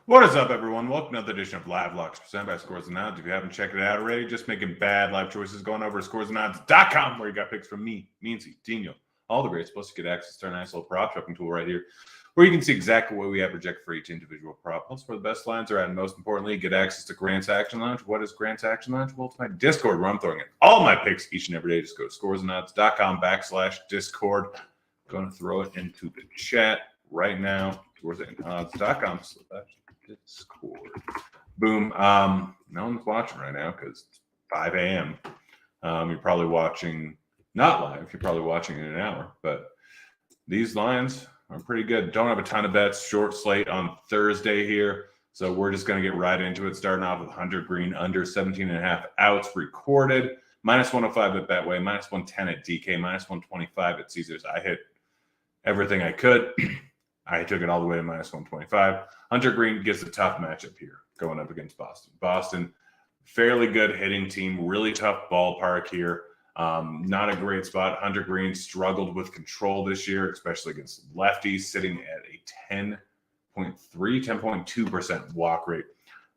What is up, everyone? Welcome to another edition of Live Locks presented by Scores and Odds. If you haven't checked it out already, just making bad live choices, going over to scoresandodds.com where you got picks from me, Meansy, Dino, all the greats. Plus, you get access to our nice little prop shopping tool right here where you can see exactly what we have projected for each individual prop. Plus, where the best lines are at, and most importantly, get access to Grant's Action Lounge. What is Grant's Action Lounge? Well, it's my Discord where I'm throwing in all my picks each and every day. Just go to scoresandodds.com/Discord. Going to throw it into the chat right now. Scoresandodds.com/Discord. Boom. No one's watching right now because it's 5 a.m. You're probably watching, not live, you're probably watching in an hour, but these lines are pretty good. Don't have a ton of bets. Short slate on Thursday here. So we're just going to get right into it, starting off with Hunter Green under 17.5 outs recorded. -105 at Betway, -110 at DK, -125 at Caesars. I hit everything I could. I took it all the way to -125. Hunter Green gets a tough matchup here going up against Boston. Boston, fairly good hitting team, really tough ballpark here. Not a great spot. Hunter Green struggled with control this year, especially against lefties, sitting at a 10.2% walk rate.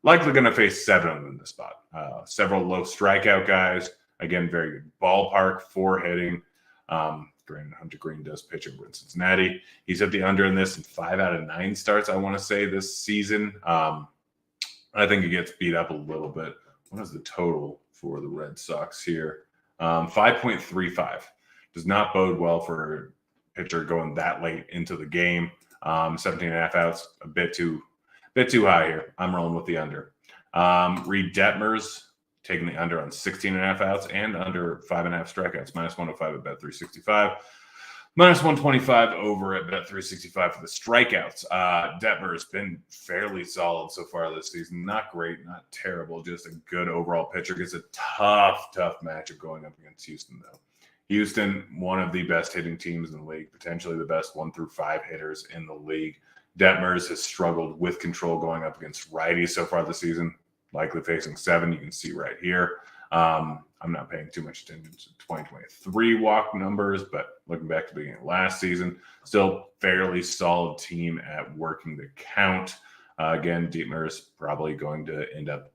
Likely going to face 7 of them in this spot. Several low strikeout guys. Again, very good ballpark for hitting. Hunter Green does pitch over in Cincinnati. He's at the under in this in 5 out of 9 starts, I want to say, this season. I think he gets beat up a little bit. What is the total for the Red Sox here? 5.35. Does not bode well for a pitcher going that late into the game. 17.5 outs, a bit too high here. I'm rolling with the under. Reed Detmers taking the under on 16.5 outs and under 5.5 strikeouts. -105 at Bet365. -125 over at Bet365 for the strikeouts. Detmer's been fairly solid so far this season. Not great, not terrible, just a good overall pitcher. Gets a tough matchup going up against Houston, though. Houston, one of the best hitting teams in the league, potentially the best 1 through 5 hitters in the league. Detmers has struggled with control going up against righties so far this season. Likely facing 7, you can see right here. I'm not paying too much attention to 2023 walk numbers, but looking back to the beginning of last season, still fairly solid team at working the count. Again, Dietmar's probably going to end up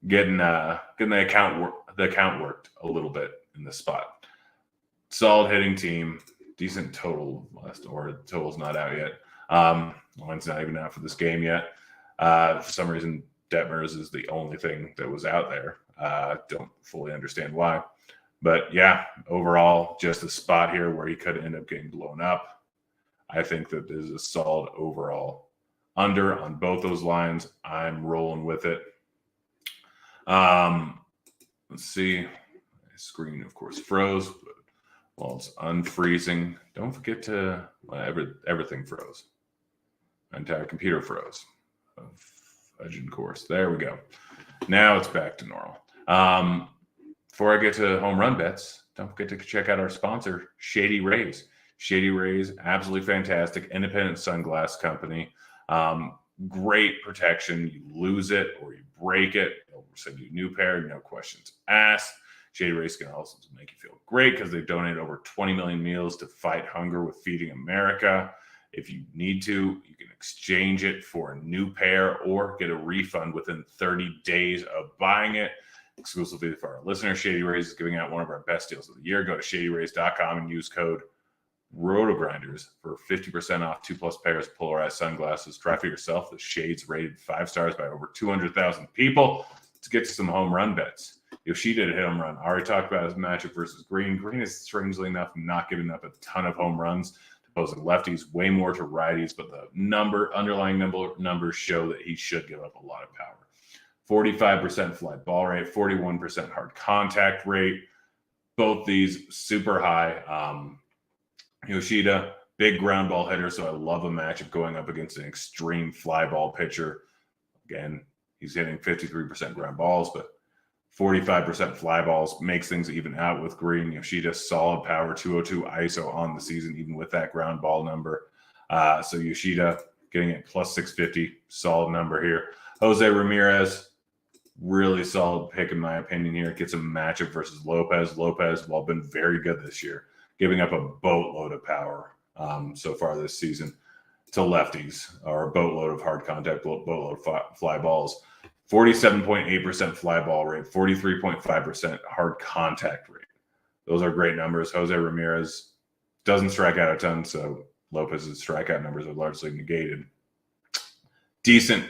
getting the account worked a little bit in this spot. Solid hitting team, decent total. Or the total's not out yet. Line's not even out for this game yet. For some reason, Detmers is the only thing that was out there. Don't fully understand why. But yeah, overall, just a spot here where he could end up getting blown up. I think that this is a solid overall under on both those lines. I'm rolling with it. Let's see. My screen, of course, froze. But while it's unfreezing, don't forget to everything froze. My entire computer froze. Fudging course. There we go. Now it's back to normal. Before I get to home run bets, don't forget to check out our sponsor, Shady Rays. Shady Rays, absolutely fantastic, independent sunglass company. Great protection. You lose it or you break it, they'll send you a new pair, no questions asked. Shady Rays can also make you feel great because they've donated over 20 million meals to fight hunger with Feeding America. If you need to, you can exchange it for a new pair or get a refund within 30 days of buying it. Exclusively for our listeners, Shady Rays is giving out one of our best deals of the year. Go to shadyrays.com and use code ROTOGRINDERS for 50% off 2+ pairs of polarized sunglasses. Try for yourself. The shades rated 5 stars by over 200,000 people. Let's get to some home run bets. Yoshida hit home run. I already talked about his matchup versus Green. Green is, strangely enough, not giving up a ton of home runs. Opposing lefties, way more to righties, but the underlying numbers show that he should give up a lot of power. 45% fly ball rate, 41% hard contact rate. Both these super high. Yoshida, big ground ball hitter, so I love a matchup going up against an extreme fly ball pitcher. Again, he's hitting 53% ground balls, but 45% fly balls makes things even out with Green. Yoshida, solid power, 202 ISO on the season, even with that ground ball number. So Yoshida getting it plus 650, solid number here. Jose Ramirez, really solid pick in my opinion here. Gets a matchup versus Lopez. Lopez, well, been very good this year, giving up a boatload of power so far this season. to lefties, or a boatload of hard contact, boatload of fly balls. 47.8% fly ball rate, 43.5% hard contact rate. Those are great numbers. Jose Ramirez doesn't strike out a ton, so Lopez's strikeout numbers are largely negated. Decent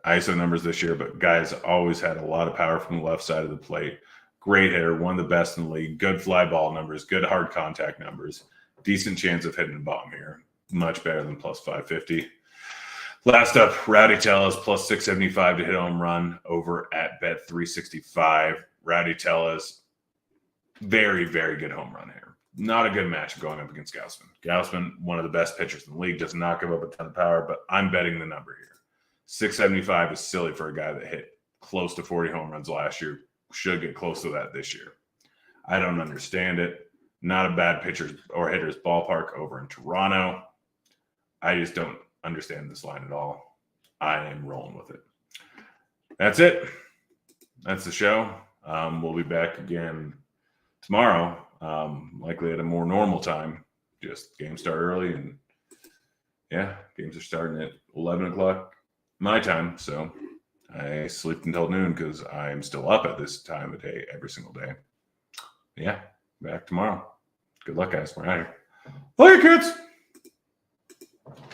ISO numbers this year, but guys always had a lot of power from the left side of the plate. Great hitter, one of the best in the league. Good fly ball numbers, good hard contact numbers. Decent chance of hitting a bomb here. Much better than plus 550. Last up, Rowdy Tellez plus 675 to hit a home run over at bet 365. Rowdy Tellez, very, very good home run here. Not a good match going up against Gausman. Gausman, one of the best pitchers in the league, does not give up a ton of power, but I'm betting the number here. 675 is silly for a guy that hit close to 40 home runs last year. Should get close to that this year. I don't understand it. Not a bad pitcher's or hitter's ballpark over in Toronto. I just don't understand this line at all. I am rolling with it. That's it. That's the show. We'll be back again tomorrow, likely at a more normal time. Just games start early, and yeah, games are starting at 11 o'clock my time. So I sleep until noon because I'm still up at this time of day every single day. Yeah, back tomorrow. Good luck, guys. We're out here. Later, kids.